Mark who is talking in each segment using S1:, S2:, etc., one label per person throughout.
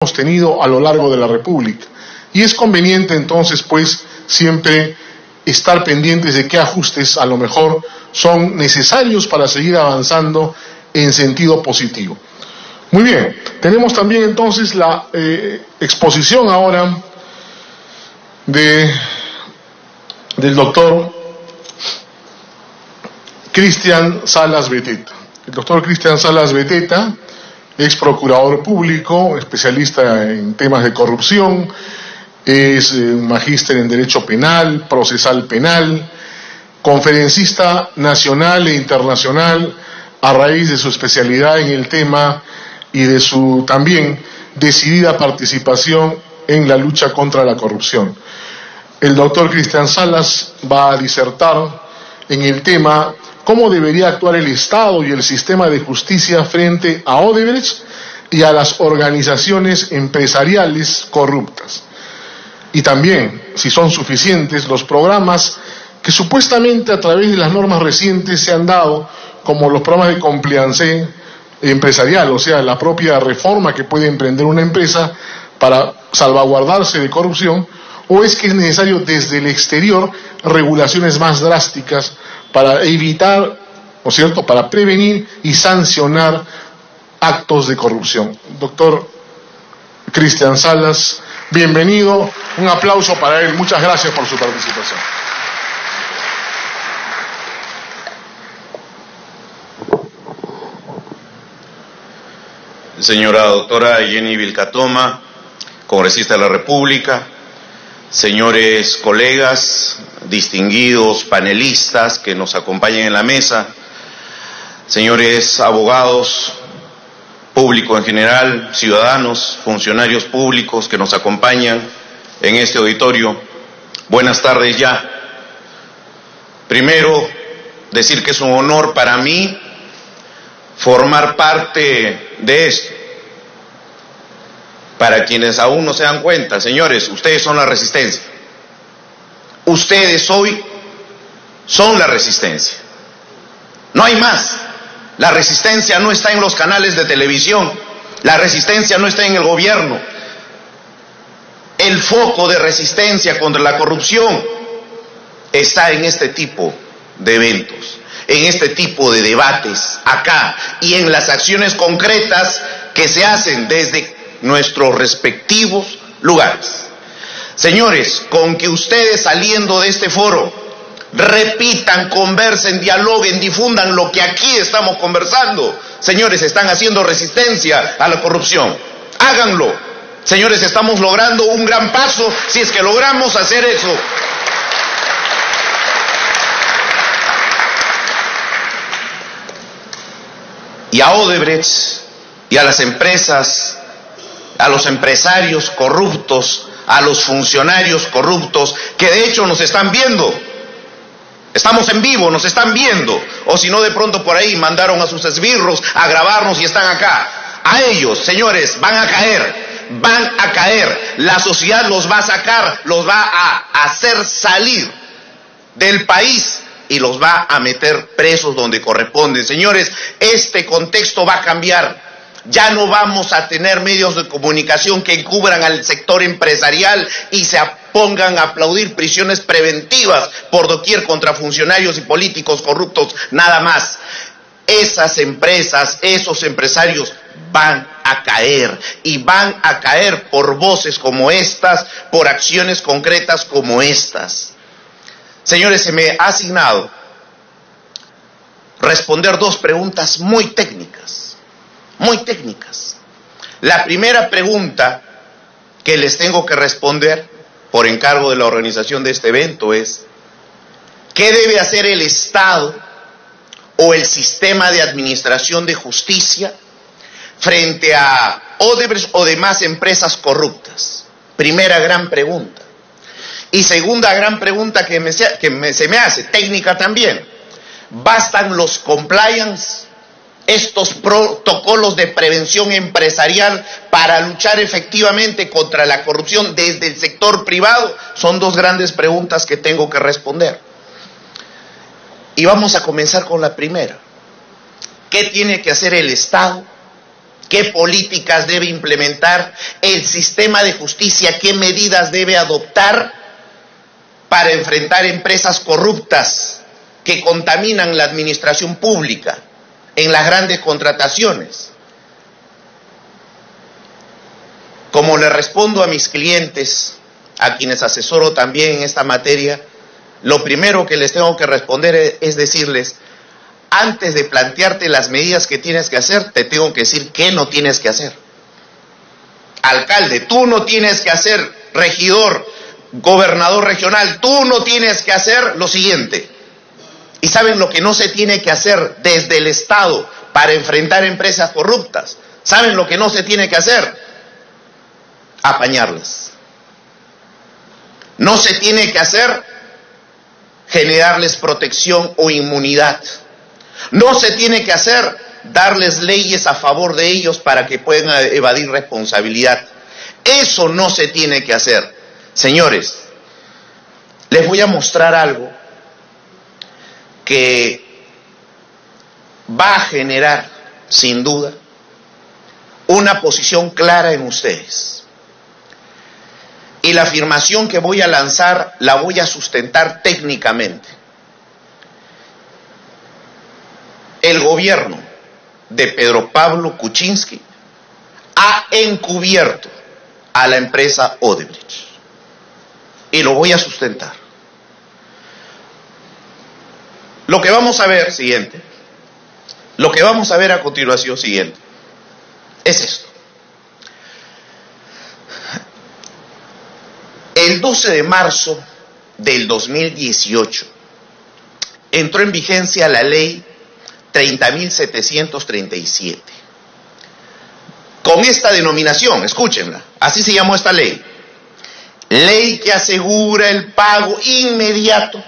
S1: hemos tenido a lo largo de la República. Y es conveniente entonces, pues, siempre estar pendientes de qué ajustes a lo mejor son necesarios para seguir avanzando en sentido positivo. Muy bien, tenemos también entonces la exposición ahora del doctor Cristian Salas Beteta. El doctor Cristian Salas Beteta es procurador público, especialista en temas de corrupción, es magíster en Derecho Penal, Procesal Penal, conferencista nacional e internacional a raíz de su especialidad en el tema y de su también decidida participación en la lucha contra la corrupción. El doctor Cristian Salas va a disertar en el tema cómo debería actuar el Estado y el sistema de justicia frente a Odebrecht y a las organizaciones empresariales corruptas. Y también, si son suficientes, los programas que supuestamente a través de las normas recientes se han dado, como los programas de compliance empresarial, o sea, la propia reforma que puede emprender una empresa para salvaguardarse de corrupción, o es que es necesario desde el exterior regulaciones más drásticas para evitar, ¿no es cierto?, para prevenir y sancionar actos de corrupción. Doctor Cristian Salas, bienvenido, un aplauso para él, muchas gracias por su participación.
S2: Señora doctora Jenny Vilcatoma, congresista de la República, señores colegas, distinguidos panelistas que nos acompañan en la mesa, señores abogados, público en general, ciudadanos, funcionarios públicos que nos acompañan en este auditorio, buenas tardes ya. Primero, decir que es un honor para mí formar parte de esto. Para quienes aún no se dan cuenta, señores, ustedes son la resistencia. Ustedes hoy son la resistencia. No hay más. La resistencia no está en los canales de televisión. La resistencia no está en el gobierno. El foco de resistencia contra la corrupción está en este tipo de eventos, en este tipo de debates acá y en las acciones concretas que se hacen desde nuestros respectivos lugares. Señores, con que ustedes saliendo de este foro repitan, conversen, dialoguen, difundan lo que aquí estamos conversando, señores, están haciendo resistencia a la corrupción. Háganlo. Señores, estamos logrando un gran paso si es que logramos hacer eso. Y a Odebrecht y a las empresas, a los empresarios corruptos, a los funcionarios corruptos, que de hecho nos están viendo. Estamos en vivo, nos están viendo. O si no, de pronto por ahí mandaron a sus esbirros a grabarnos y están acá. A ellos, señores, van a caer. Van a caer. La sociedad los va a sacar, los va a hacer salir del país y los va a meter presos donde corresponden. Señores, este contexto va a cambiar. Ya no vamos a tener medios de comunicación que encubran al sector empresarial y se pongan a aplaudir prisiones preventivas por doquier contra funcionarios y políticos corruptos, nada más. Esas empresas, esos empresarios van a caer y van a caer por voces como estas, por acciones concretas como estas. Señores, se me ha asignado responder dos preguntas muy técnicas. Muy técnicas. La primera pregunta que les tengo que responder por encargo de la organización de este evento es: ¿qué debe hacer el Estado o el sistema de administración de justicia frente a Odebrecht o demás empresas corruptas? Primera gran pregunta. Y segunda gran pregunta que se me hace, técnica también: ¿bastan los compliance? Estos protocolos de prevención empresarial para luchar efectivamente contra la corrupción desde el sector privado. Son dos grandes preguntas que tengo que responder. Y vamos a comenzar con la primera. ¿Qué tiene que hacer el Estado qué políticas debe implementar el sistema de justicia, qué medidas debe adoptar para enfrentar empresas corruptas que contaminan la administración pública en las grandes contrataciones. Como le respondo a mis clientes, a quienes asesoro también en esta materia, lo primero que les tengo que responder es decirles: antes de plantearte las medidas que tienes que hacer, te tengo que decir qué no tienes que hacer. Alcalde, tú no tienes que hacer; regidor, gobernador regional, tú no tienes que hacer lo siguiente. ¿Y saben lo que no se tiene que hacer desde el Estado para enfrentar empresas corruptas? ¿Saben lo que no se tiene que hacer? Apañarlas. No se tiene que hacer generarles protección o inmunidad. No se tiene que hacer darles leyes a favor de ellos para que puedan evadir responsabilidad. Eso no se tiene que hacer. Señores, les voy a mostrar algo que va a generar, sin duda, una posición clara en ustedes. Y la afirmación que voy a lanzar la voy a sustentar técnicamente. El gobierno de Pedro Pablo Kuczynski ha encubierto a la empresa Odebrecht. Y lo voy a sustentar. Lo que vamos a ver, siguiente, lo que vamos a ver a continuación, siguiente, es esto. El 12 de marzo del 2018 entró en vigencia la ley 30.737. Con esta denominación, escúchenla, así se llamó esta ley. Ley que asegura el pago inmediato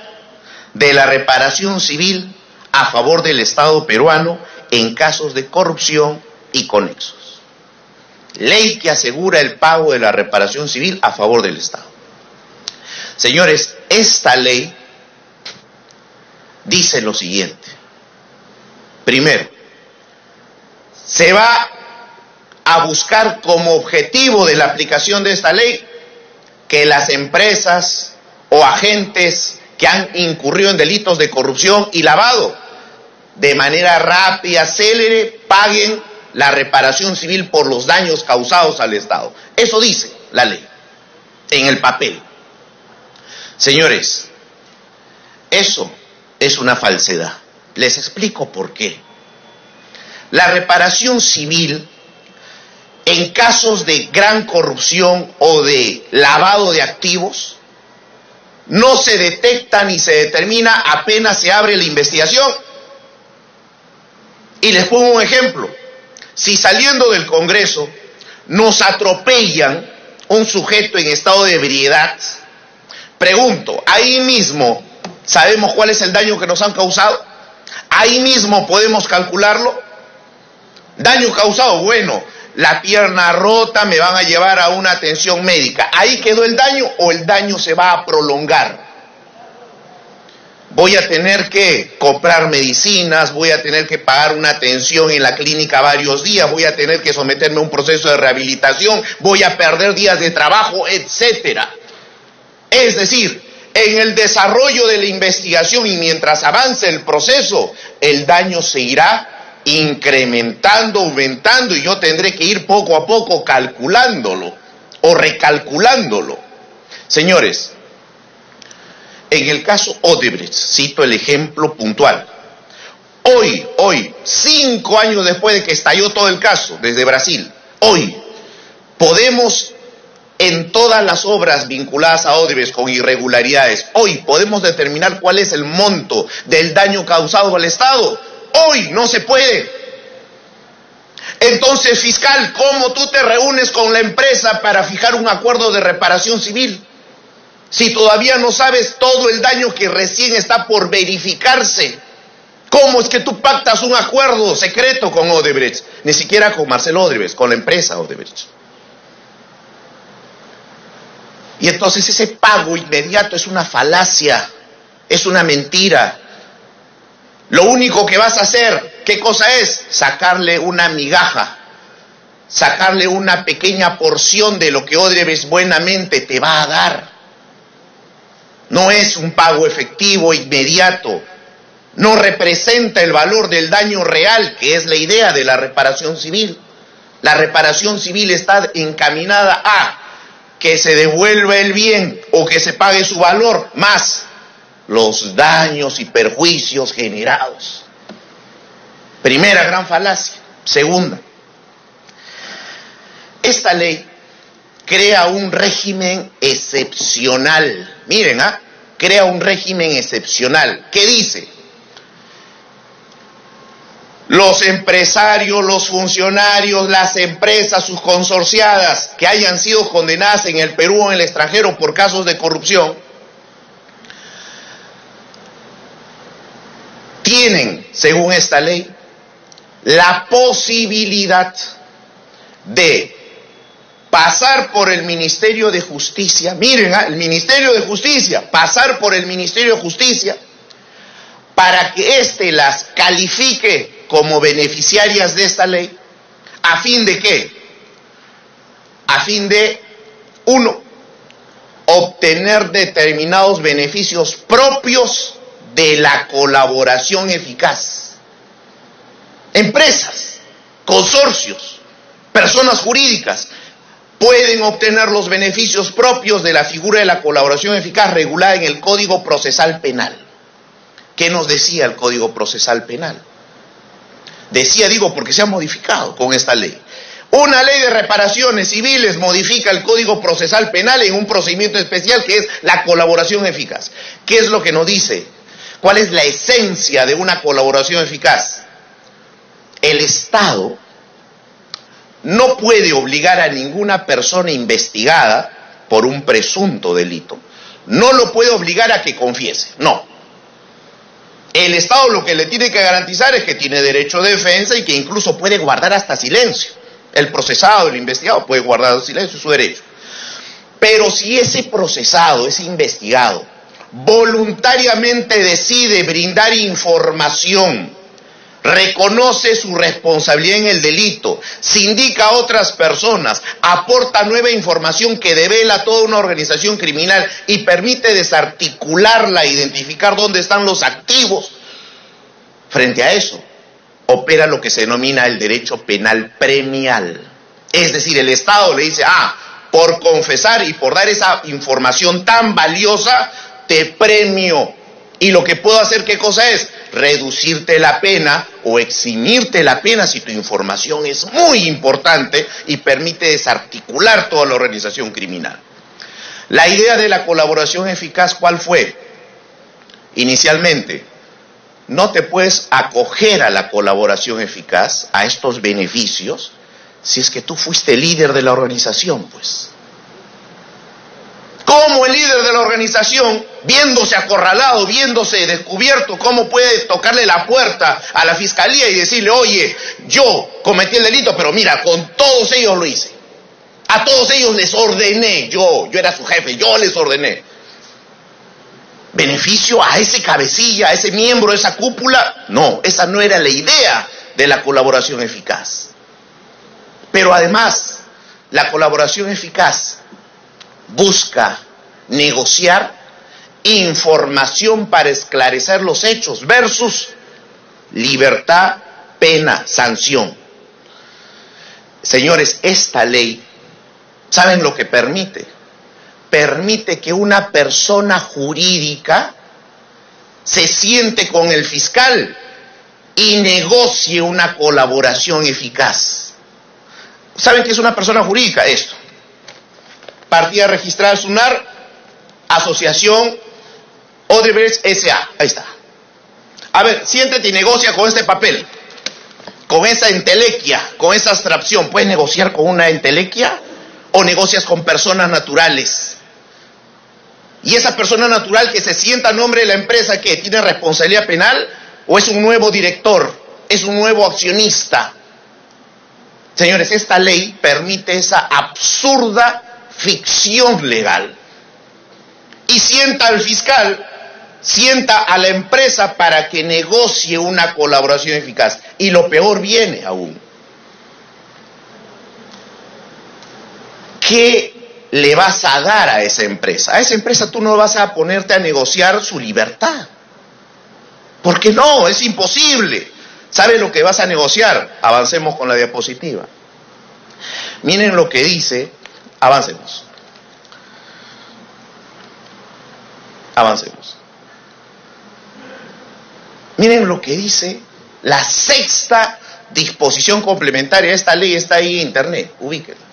S2: de la reparación civil a favor del Estado peruano en casos de corrupción y conexos. Ley que asegura el pago de la reparación civil a favor del Estado. Señores, esta ley dice lo siguiente. Primero, se va a buscar como objetivo de la aplicación de esta ley que las empresas o agentes que han incurrido en delitos de corrupción y lavado, de manera rápida, célere, paguen la reparación civil por los daños causados al Estado. Eso dice la ley, en el papel. Señores, eso es una falsedad. Les explico por qué. La reparación civil, en casos de gran corrupción o de lavado de activos, no se detecta ni se determina apenas se abre la investigación. Y les pongo un ejemplo. Si saliendo del Congreso nos atropellan un sujeto en estado de ebriedad, pregunto, ahí mismo sabemos cuál es el daño que nos han causado, ahí mismo podemos calcularlo. Daño causado, bueno, la pierna rota, me van a llevar a una atención médica. ¿Ahí quedó el daño o el daño se va a prolongar? Voy a tener que comprar medicinas, voy a tener que pagar una atención en la clínica varios días, voy a tener que someterme a un proceso de rehabilitación, voy a perder días de trabajo, etcétera. Es decir, en el desarrollo de la investigación y mientras avance el proceso, el daño se irá incrementando, aumentando, y yo tendré que ir poco a poco calculándolo o recalculándolo. Señores, en el caso Odebrecht, cito el ejemplo puntual. Hoy, 5 años después de que estalló todo el caso desde Brasil, hoy podemos, en todas las obras vinculadas a Odebrecht con irregularidades, hoy podemos determinar cuál es el monto del daño causado al Estado. Hoy no se puede. Entonces, fiscal, ¿cómo tú te reúnes con la empresa para fijar un acuerdo de reparación civil si todavía no sabes todo el daño que recién está por verificarse? ¿Cómo es que tú pactas un acuerdo secreto con Odebrecht? Ni siquiera con Marcelo Odebrecht, con la empresa Odebrecht. Y entonces ese pago inmediato es una falacia, es una mentira. Lo único que vas a hacer, ¿qué cosa es? Sacarle una migaja sacarle una pequeña porción de lo que Odebrecht buenamente te va a dar. No es un pago efectivo inmediato, no representa el valor del daño real, que es la idea de la reparación civil. La reparación civil está encaminada a que se devuelva el bien o que se pague su valor, más los daños y perjuicios generados. Primera gran falacia. Segunda, esta ley crea un régimen excepcional. Miren, crea un régimen excepcional. ¿Qué dice? Los empresarios, los funcionarios, las empresas, sus consorciadas que hayan sido condenadas en el Perú o en el extranjero por casos de corrupción, tienen, según esta ley, la posibilidad de pasar por el Ministerio de Justicia. Miren, el Ministerio de Justicia, pasar por el Ministerio de Justicia para que éste las califique como beneficiarias de esta ley. ¿A fin de qué? A fin de, 1, obtener determinados beneficios propios de la colaboración eficaz. Empresas, consorcios, personas jurídicas pueden obtener los beneficios propios de la figura de la colaboración eficaz regulada en el Código Procesal Penal. ¿Qué nos decía el Código Procesal Penal? Decía, digo, porque se ha modificado con esta ley. Una ley de reparaciones civiles modifica el Código Procesal Penal en un procedimiento especial que es la colaboración eficaz. ¿Qué es lo que nos dice? ¿Cuál es la esencia de una colaboración eficaz? El Estado no puede obligar a ninguna persona investigada por un presunto delito. No lo puede obligar a que confiese, no. El Estado lo que le tiene que garantizar es que tiene derecho de defensa y que incluso puede guardar hasta silencio. El procesado, el investigado puede guardar silencio, es su derecho. Pero si ese procesado, ese investigado, voluntariamente decide brindar información, reconoce su responsabilidad en el delito, se indica a otras personas, aporta nueva información que devela toda una organización criminal y permite desarticularla, identificar dónde están los activos, frente a eso opera lo que se denomina el derecho penal premial. Es decir, el Estado le dice, por confesar y por dar esa información tan valiosa, te premio. Y lo que puedo hacer, ¿qué cosa es? Reducirte la pena o eximirte la pena si tu información es muy importante y permite desarticular toda la organización criminal. La idea de la colaboración eficaz, ¿cuál fue? Inicialmente, no te puedes acoger a la colaboración eficaz, a estos beneficios, si es que tú fuiste líder de la organización, pues. ¿Cómo el líder de la organización, viéndose acorralado, viéndose descubierto, cómo puede tocarle la puerta a la fiscalía y decirle, oye, yo cometí el delito, pero mira, con todos ellos lo hice. A todos ellos les ordené, yo era su jefe, yo les ordené. ¿Beneficio a ese cabecilla, a ese miembro de esa cúpula? No, esa no era la idea de la colaboración eficaz. Pero además, la colaboración eficaz busca negociar información para esclarecer los hechos versus libertad, pena, sanción. Señores, esta ley, ¿saben lo que permite? Permite que una persona jurídica se siente con el fiscal y negocie una colaboración eficaz. ¿Saben qué es una persona jurídica? Esto. Partida registrada SUNAR, Asociación Odebrecht S.A. Ahí está. A ver, siéntate y negocia con este papel, con esa entelequia, con esa abstracción. ¿Puedes negociar con una entelequia o negocias con personas naturales? Y esa persona natural que se sienta a nombre de la empresa, ¿qué? ¿Tiene responsabilidad penal o es un nuevo director? ¿Es un nuevo accionista? Señores, esta ley permite esa absurda ficción legal. Y sienta al fiscal, sienta a la empresa para que negocie una colaboración eficaz. Y lo peor viene aún. ¿qué le vas a dar a esa empresa? A esa empresa tú no vas a ponerte a negociar su libertad. Porque no, es imposible. ¿Sabes lo que vas a negociar? Avancemos con la diapositiva. Miren lo que dice, avancemos. Avancemos. Miren lo que dice la sexta disposición complementaria de esta ley, está ahí en internet, ubíquenla.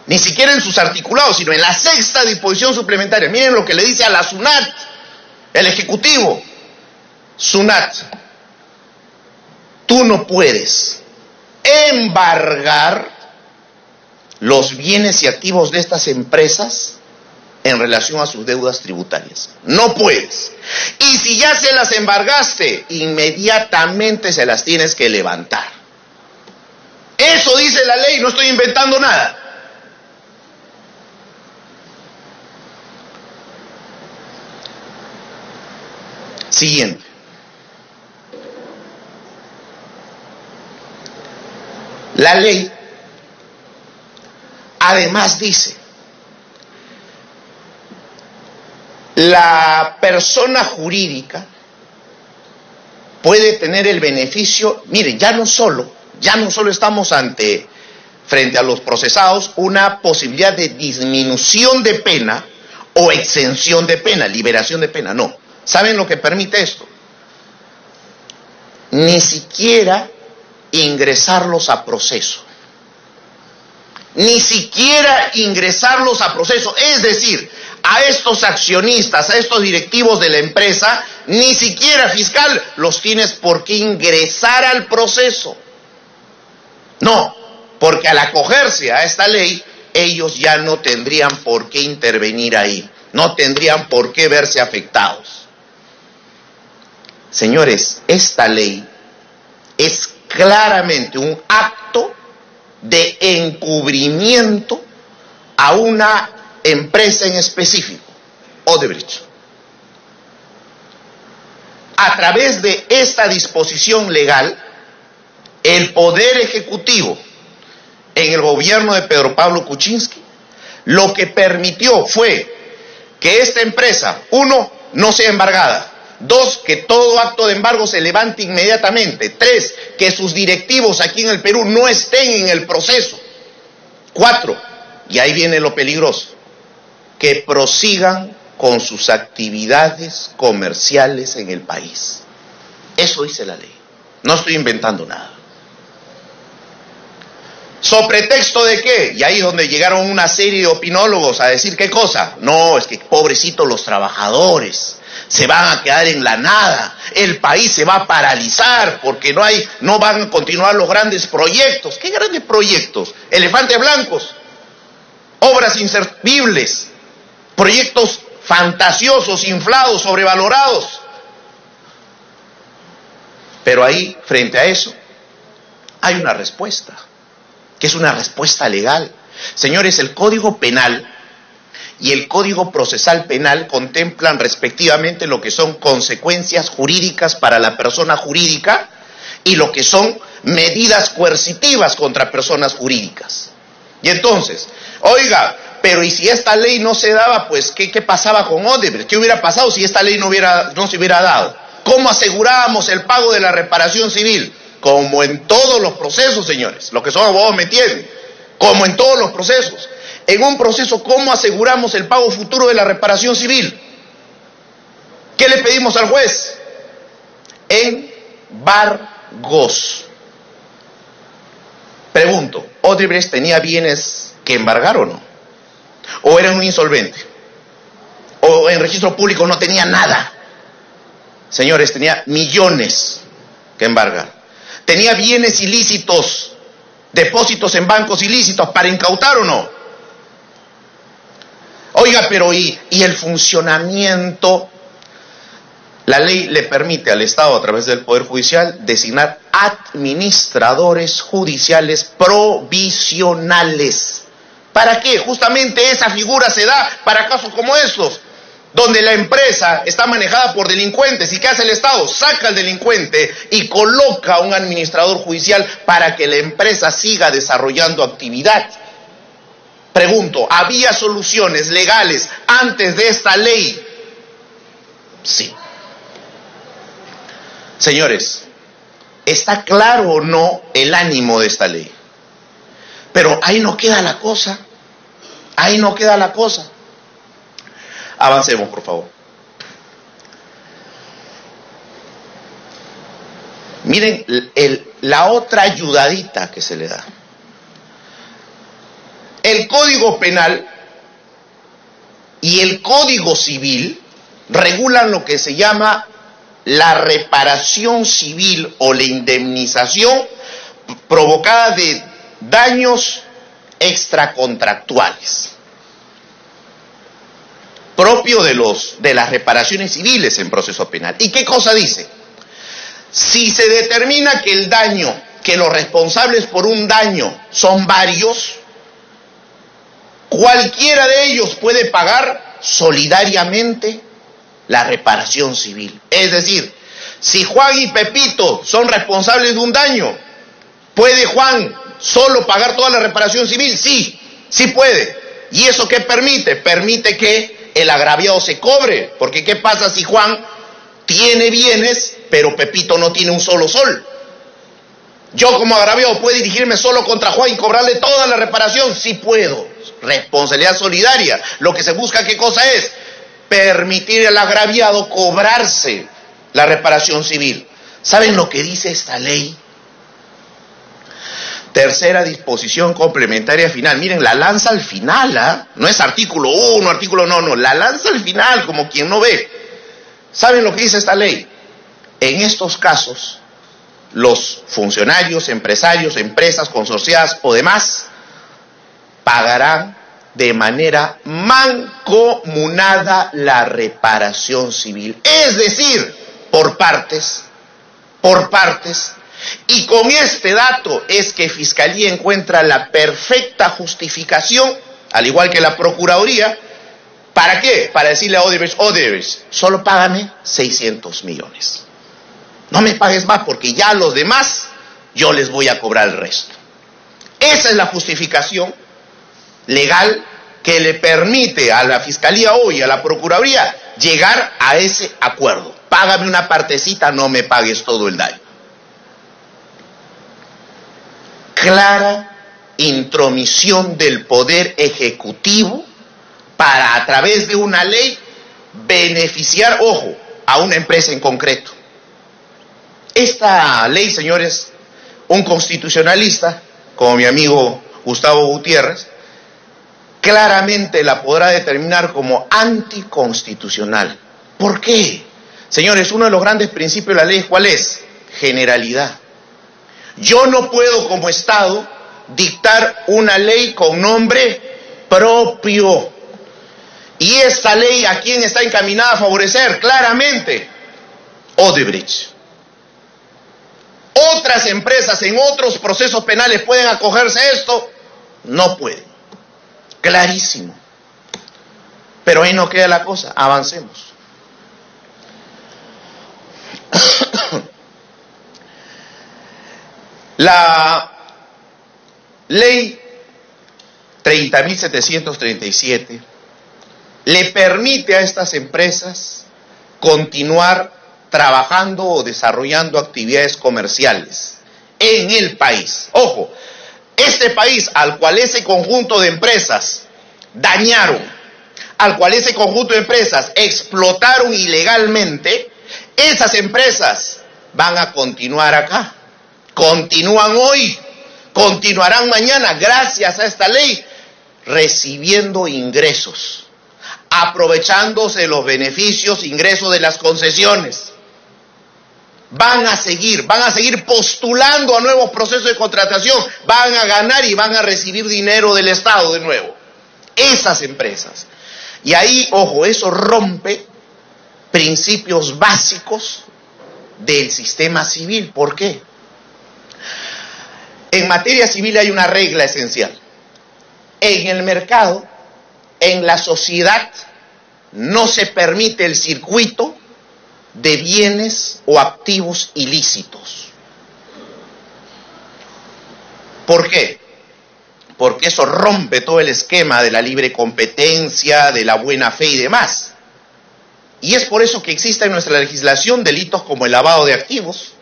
S2: Ni siquiera en sus articulados, sino en la sexta disposición suplementaria. Miren lo que le dice a la SUNAT, el Ejecutivo. SUNAT, tú no puedes embargar los bienes y activos de estas empresas en relación a sus deudas tributarias. No puedes. Y si ya se las embargaste, inmediatamente se las tienes que levantar. Eso dice la ley, no estoy inventando nada. Siguiente. La ley además dice, la persona jurídica puede tener el beneficio, miren, ya no solo estamos frente a los procesados, una posibilidad de disminución de pena o exención de pena, liberación de pena, no. ¿Saben lo que permite esto? Ni siquiera ingresarlos a proceso. Ni siquiera ingresarlos a proceso. Es decir, a estos accionistas, a estos directivos de la empresa, ni siquiera fiscal los tienes por qué ingresar al proceso. No, porque al acogerse a esta ley, ellos ya no tendrían por qué intervenir ahí. No tendrían por qué verse afectados. Señores, esta ley es claramente un acto de encubrimiento a una empresa en específico, Odebrecht. A través de esta disposición legal, el Poder Ejecutivo en el gobierno de Pedro Pablo Kuczynski lo que permitió fue que esta empresa, 1, no sea embargada; 2, que todo acto de embargo se levante inmediatamente; 3, que sus directivos aquí en el Perú no estén en el proceso; 4, y ahí viene lo peligroso, que prosigan con sus actividades comerciales en el país. Eso dice la ley. No estoy inventando nada. ¿So pretexto de qué? Y ahí es donde llegaron una serie de opinólogos a decir ¿qué cosa? No, es que pobrecitos los trabajadores, se van a quedar en la nada, el país se va a paralizar porque no van a continuar los grandes proyectos. ¿Qué grandes proyectos? Elefantes blancos, obras inservibles, proyectos fantasiosos, inflados, sobrevalorados. Pero ahí, frente a eso, hay una respuesta, que es una respuesta legal. Señores, el Código Penal y el Código Procesal Penal contemplan respectivamente lo que son consecuencias jurídicas para la persona jurídica y lo que son medidas coercitivas contra personas jurídicas. Y entonces, oiga, pero ¿y si esta ley no se daba? Pues, ¿qué pasaba con Odebrecht? ¿Qué hubiera pasado si esta ley no se hubiera dado? ¿Cómo asegurábamos el pago de la reparación civil? Como en todos los procesos, señores. Los que son abogados me entienden. Como en todos los procesos. En un proceso, ¿cómo aseguramos el pago futuro de la reparación civil? ¿Qué le pedimos al juez? Embargos. Pregunto, ¿Odebrecht tenía bienes que embargar o no? ¿O era un insolvente? ¿O en registro público no tenía nada? Señores, tenía millones que embargar. ¿Tenía bienes ilícitos, depósitos en bancos ilícitos para incautar o no? Oiga, pero ¿y el funcionamiento? La ley le permite al Estado, a través del Poder Judicial, designar administradores judiciales provisionales. ¿Para qué? Justamente esa figura se da para casos como estos, donde la empresa está manejada por delincuentes. ¿Y qué hace el Estado? Saca al delincuente y coloca a un administrador judicial para que la empresa siga desarrollando actividad. Pregunto, ¿había soluciones legales antes de esta ley? Sí. Señores, ¿está claro o no el ánimo de esta ley? Pero ahí no queda la cosa. Ahí no queda la cosa. Avancemos, por favor. Miren la otra ayudadita que se le da. El Código Penal y el Código Civil regulan lo que se llama la reparación civil o la indemnización provocada de daños extracontractuales, propio de las reparaciones civiles en proceso penal. ¿Y qué cosa dice? Si se determina que el daño, que los responsables por un daño son varios, cualquiera de ellos puede pagar solidariamente la reparación civil. Es decir, si Juan y Pepito son responsables de un daño, ¿puede Juan solo pagar toda la reparación civil? Sí, sí puede. ¿Y eso qué permite? Permite que el agraviado se cobre, porque ¿qué pasa si Juan tiene bienes, pero Pepito no tiene un solo sol? Yo como agraviado, ¿puedo dirigirme solo contra Juan y cobrarle toda la reparación? Sí puedo. Responsabilidad solidaria. Lo que se busca, ¿qué cosa es? Permitir al agraviado cobrarse la reparación civil. ¿Saben lo que dice esta ley? Tercera disposición complementaria final. Miren, la lanza al final, ¿ah? No es artículo 1, artículo no, la lanza al final, como quien no ve. ¿Saben lo que dice esta ley? En estos casos, los funcionarios, empresarios, empresas consorciadas o demás pagarán de manera mancomunada la reparación civil. Es decir, por partes. Y con este dato es que Fiscalía encuentra la perfecta justificación, al igual que la Procuraduría. ¿Para qué? Para decirle a Odebrecht, solo págame 600 millones. No me pagues más porque ya a los demás yo les voy a cobrar el resto. Esa es la justificación legal que le permite a la Fiscalía hoy, a la Procuraduría, llegar a ese acuerdo. Págame una partecita, no me pagues todo el daño. Clara intromisión del Poder Ejecutivo para, a través de una ley, beneficiar, ojo, a una empresa en concreto. Esta ley, señores, un constitucionalista, como mi amigo Gustavo Gutiérrez, claramente la podrá determinar como anticonstitucional. ¿Por qué? Señores, uno de los grandes principios de la ley, ¿cuál es? Generalidad. Yo no puedo como Estado dictar una ley con nombre propio. Y esta ley, ¿a quién está encaminada a favorecer? Claramente, Odebrecht. ¿Otras empresas en otros procesos penales pueden acogerse a esto? No pueden. Clarísimo. Pero ahí no queda la cosa. Avancemos. La ley 30.737 le permite a estas empresas continuar trabajando o desarrollando actividades comerciales en el país. Ojo, este país al cual ese conjunto de empresas dañaron, al cual ese conjunto de empresas explotaron ilegalmente, esas empresas van a continuar acá. Continúan hoy, continuarán mañana, gracias a esta ley, recibiendo ingresos, aprovechándose los beneficios, ingresos de las concesiones. Van a seguir postulando a nuevos procesos de contratación, van a ganar y van a recibir dinero del Estado de nuevo. Esas empresas. Y ahí, ojo, eso rompe principios básicos del sistema civil. ¿Por qué? En materia civil hay una regla esencial. En el mercado, en la sociedad, no se permite el circuito de bienes o activos ilícitos. ¿Por qué? porque eso rompe todo el esquema de la libre competencia, de la buena fe y demás. Y es por eso que existe en nuestra legislación delitos como el lavado de activos,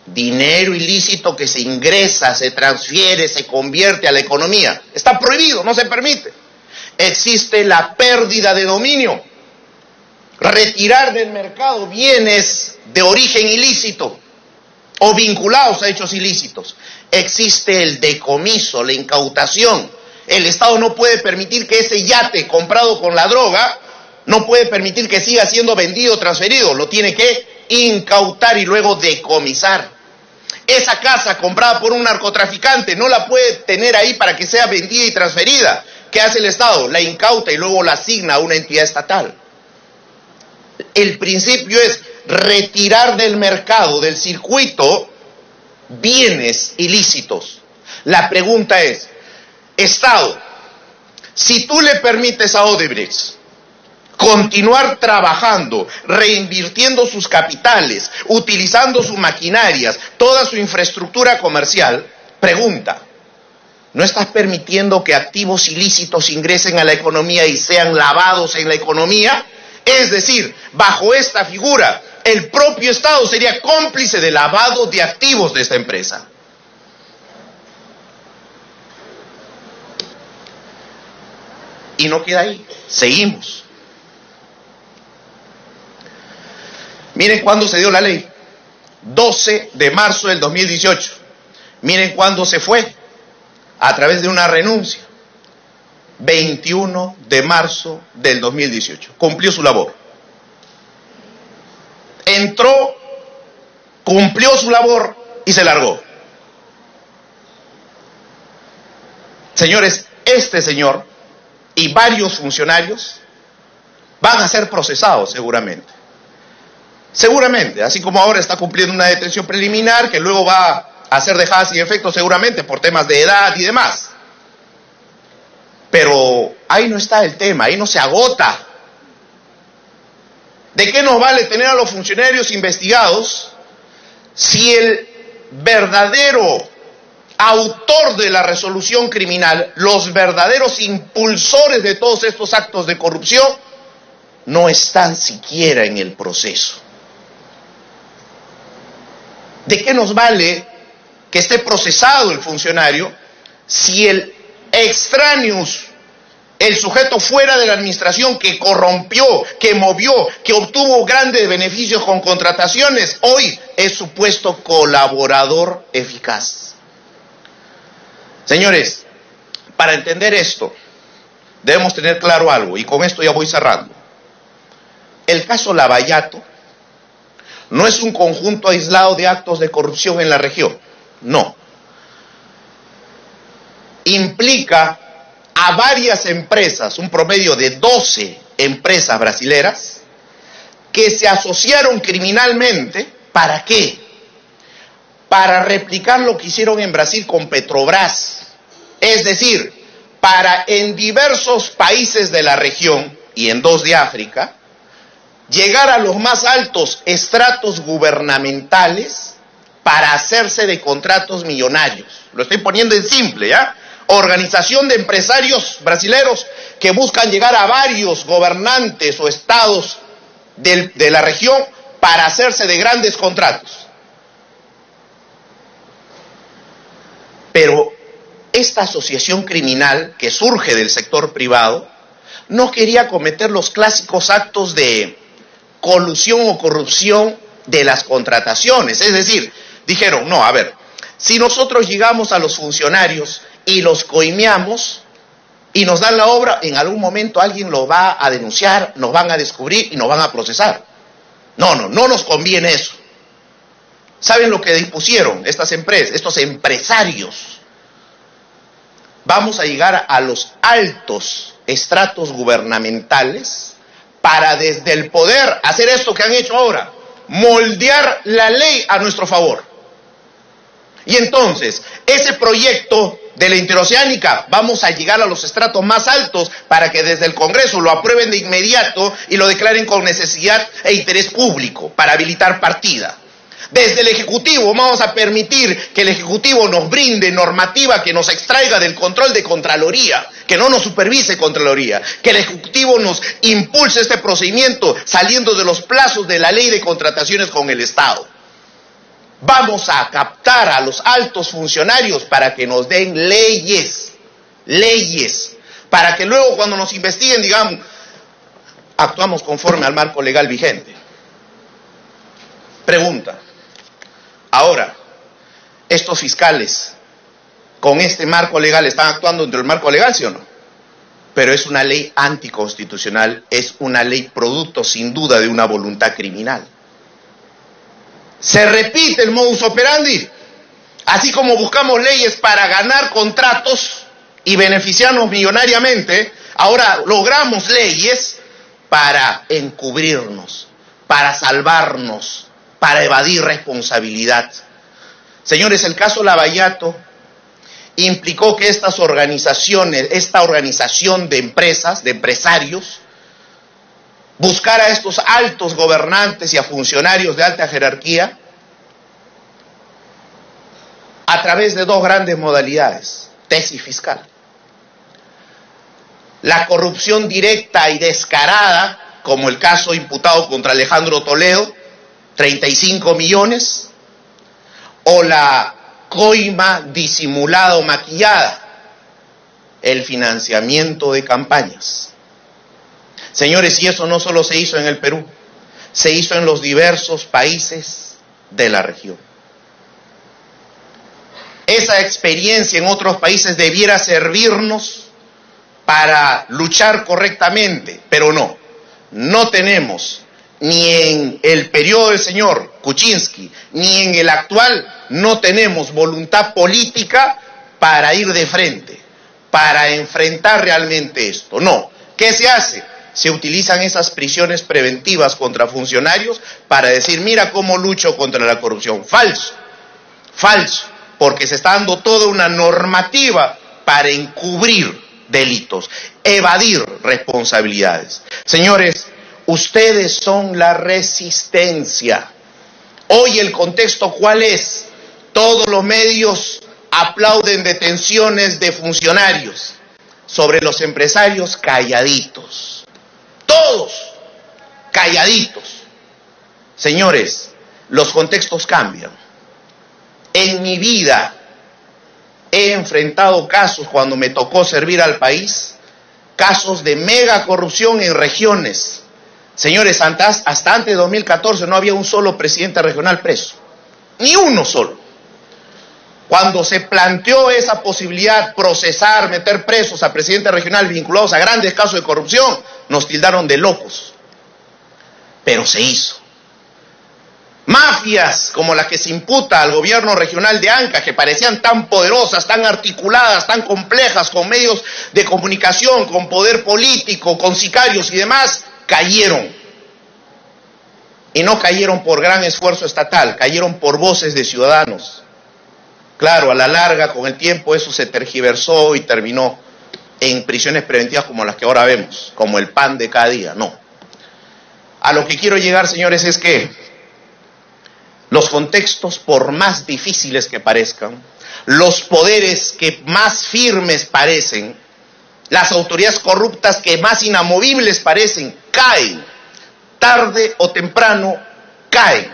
S2: dinero ilícito que se ingresa, se transfiere, se convierte a la economía. Está prohibido, no se permite. Existe la pérdida de dominio, retirar del mercado bienes de origen ilícito o vinculados a hechos ilícitos. Existe el decomiso, la incautación. El Estado no puede permitir que ese yate comprado con la droga, no puede permitir que siga siendo vendido o transferido. Lo tiene que incautar y luego decomisar. Esa casa comprada por un narcotraficante no la puede tener ahí para que sea vendida y transferida. ¿Qué hace el Estado? La incauta y luego la asigna a una entidad estatal. El principio es retirar del mercado, del circuito, bienes ilícitos. La pregunta es, Estado, si tú le permites a Odebrecht continuar trabajando, reinvirtiendo sus capitales, utilizando sus maquinarias, toda su infraestructura comercial, pregunta, ¿no estás permitiendo que activos ilícitos ingresen a la economía y sean lavados en la economía? Es decir, bajo esta figura, el propio Estado sería cómplice del lavado de activos de esta empresa. Y no queda ahí, seguimos. Miren cuándo se dio la ley, 12 de marzo del 2018. Miren cuándo se fue, a través de una renuncia, 21 de marzo del 2018. Cumplió su labor. Entró, cumplió su labor y se largó. Señores, este señor y varios funcionarios van a ser procesados seguramente. Seguramente, así como ahora está cumpliendo una detención preliminar que luego va a ser dejada sin efecto seguramente por temas de edad y demás. Pero ahí no está el tema, ahí no se agota. ¿De qué nos vale tener a los funcionarios investigados si el verdadero autor de la resolución criminal, los verdaderos impulsores de todos estos actos de corrupción, no están siquiera en el proceso? ¿De qué nos vale que esté procesado el funcionario si el extraneus, el sujeto fuera de la administración que corrompió, que movió, que obtuvo grandes beneficios con contrataciones, hoy es supuesto colaborador eficaz? Señores, para entender esto, debemos tener claro algo, y con esto ya voy cerrando. El caso Lavallato no es un conjunto aislado de actos de corrupción en la región, no. Implica a varias empresas, un promedio de 12 empresas brasileras, que se asociaron criminalmente, ¿para qué? Para replicar lo que hicieron en Brasil con Petrobras, es decir, para en diversos países de la región y en 2 de África, llegar a los más altos estratos gubernamentales para hacerse de contratos millonarios. Lo estoy poniendo en simple, ¿ya? Organización de empresarios brasileros que buscan llegar a varios gobernantes o estados de la región para hacerse de grandes contratos. Pero esta asociación criminal que surge del sector privado no quería cometer los clásicos actos de colusión o corrupción de las contrataciones. Es decir, dijeron, no, a ver, si nosotros llegamos a los funcionarios y los coimeamos y nos dan la obra, en algún momento alguien lo va a denunciar, nos van a descubrir y nos van a procesar. No nos conviene eso. ¿Saben lo que dispusieron estas empresas, estos empresarios? Vamos a llegar a los altos estratos gubernamentales para desde el poder hacer esto que han hecho ahora, moldear la ley a nuestro favor. Y entonces, ese proyecto de la interoceánica, vamos a llegar a los estratos más altos para que desde el Congreso lo aprueben de inmediato y lo declaren con necesidad e interés público para habilitar partida. Desde el Ejecutivo vamos a permitir que el Ejecutivo nos brinde normativa que nos extraiga del control de Contraloría, que no nos supervise Contraloría, que el Ejecutivo nos impulse este procedimiento saliendo de los plazos de la ley de contrataciones con el Estado. Vamos a captar a los altos funcionarios para que nos den leyes, para que luego cuando nos investiguen digamos, actuamos conforme al marco legal vigente. Pregunta. Ahora, estos fiscales, con este marco legal, ¿están actuando dentro del marco legal, sí o no? Pero es una ley anticonstitucional, es una ley producto, sin duda, de una voluntad criminal. Se repite el modus operandi. Así como buscamos leyes para ganar contratos y beneficiarnos millonariamente, ahora logramos leyes para encubrirnos, para salvarnos, para evadir responsabilidad. Señores, el caso Lavallato implicó que estas organizaciones, esta organización de empresas, de empresarios, buscara a estos altos gobernantes y a funcionarios de alta jerarquía a través de dos grandes modalidades, tesis fiscal. La corrupción directa y descarada, como el caso imputado contra Alejandro Toledo, 35 millones, o la coima disimulada o maquillada, el financiamiento de campañas. Señores, y eso no solo se hizo en el Perú, se hizo en los diversos países de la región. Esa experiencia en otros países debiera servirnos para luchar correctamente, pero no tenemos, ni en el periodo del señor Kuczynski, ni en el actual, no tenemos voluntad política para ir de frente, para enfrentar realmente esto. No. ¿Qué se hace? Se utilizan esas prisiones preventivas contra funcionarios para decir, mira cómo lucho contra la corrupción. Falso, porque se está dando toda una normativa para encubrir delitos, evadir responsabilidades. Señores, ustedes son la resistencia. Hoy el contexto, ¿cuál es? Todos los medios aplauden detenciones de funcionarios. Sobre los empresarios, calladitos. Todos calladitos. Señores, los contextos cambian. En mi vida he enfrentado casos, cuando me tocó servir al país, casos de mega corrupción en regiones. Señores, hasta antes de 2014 no había un solo presidente regional preso. Ni uno solo. Cuando se planteó esa posibilidad, procesar, meter presos a presidentes regionales vinculados a grandes casos de corrupción, nos tildaron de locos. Pero se hizo. Mafias como las que se imputa al gobierno regional de Ancash, que parecían tan poderosas, tan articuladas, tan complejas, con medios de comunicación, con poder político, con sicarios y demás, cayeron. Y no cayeron por gran esfuerzo estatal, cayeron por voces de ciudadanos. Claro, a la larga, con el tiempo, eso se tergiversó y terminó en prisiones preventivas como las que ahora vemos, como el pan de cada día. No. A lo que quiero llegar, señores, es que los contextos, por más difíciles que parezcan, los poderes que más firmes parecen, las autoridades corruptas que más inamovibles parecen, caen. Tarde o temprano caen.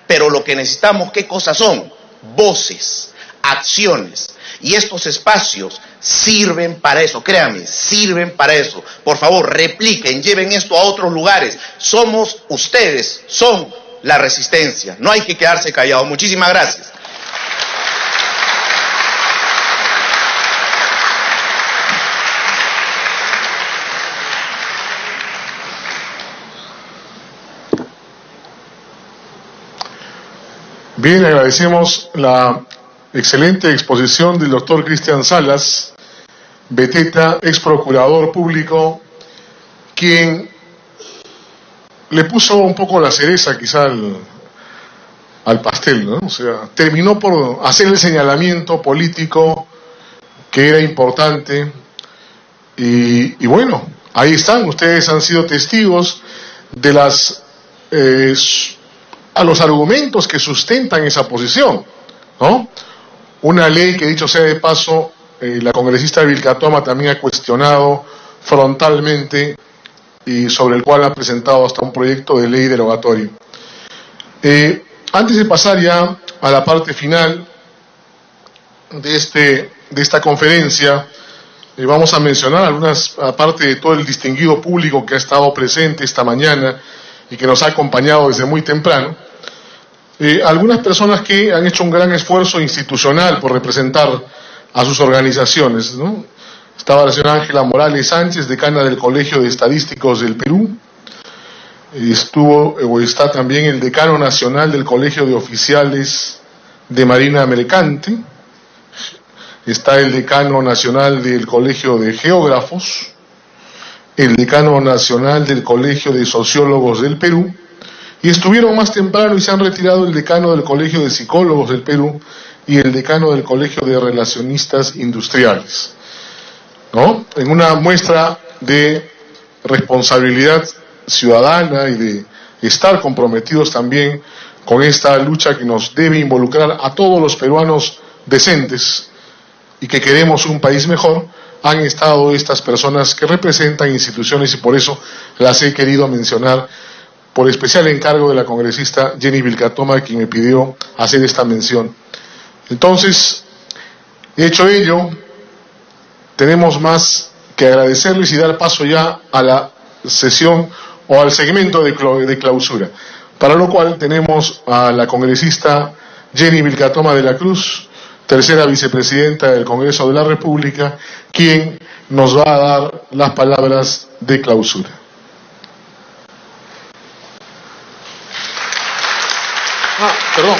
S2: Pero lo que necesitamos, ¿qué cosas son? Voces, acciones. Y estos espacios sirven para eso, créanme, sirven para eso. Por favor, repliquen, lleven esto a otros lugares. Somos ustedes, son la resistencia. No hay que quedarse callados. Muchísimas gracias.
S1: Bien, agradecemos la excelente exposición del doctor Cristian Salas Beteta, ex procurador público, quien le puso un poco la cereza quizá al pastel, ¿no? O sea, terminó por hacer el señalamiento político que era importante y bueno, ahí están, ustedes han sido testigos de las a los argumentos que sustentan esa posición, ¿no? Una ley que, dicho sea de paso, la congresista Vilcatoma también ha cuestionado frontalmente y sobre el cual ha presentado hasta un proyecto de ley derogatorio. Antes de pasar ya a la parte final de esta conferencia, vamos a mencionar algunas, aparte de todo el distinguido público que ha estado presente esta mañana y que nos ha acompañado desde muy temprano, algunas personas que han hecho un gran esfuerzo institucional por representar a sus organizaciones, ¿no? Estaba la señora Ángela Morales Sánchez, decana del Colegio de Estadísticos del Perú. Está también el decano nacional del Colegio de Oficiales de Marina Mercante. Está el decano nacional del Colegio de Geógrafos, el decano nacional del Colegio de Sociólogos del Perú, y estuvieron más temprano y se han retirado el decano del Colegio de Psicólogos del Perú y el decano del Colegio de Relacionistas Industriales, ¿no? En una muestra de responsabilidad ciudadana y de estar comprometidos también con esta lucha que nos debe involucrar a todos los peruanos decentes y que queremos un país mejor, han estado estas personas que representan instituciones y por eso las he querido mencionar por especial encargo de la congresista Jenny Vilcatoma, quien me pidió hacer esta mención. Entonces, hecho ello, tenemos más que agradecerles y dar paso ya a la sesión o al segmento de clausura, para lo cual tenemos a la congresista Jenny Vilcatoma de la Cruz, tercera vicepresidenta del Congreso de la República, quien nos va a dar las palabras de clausura. Perdón.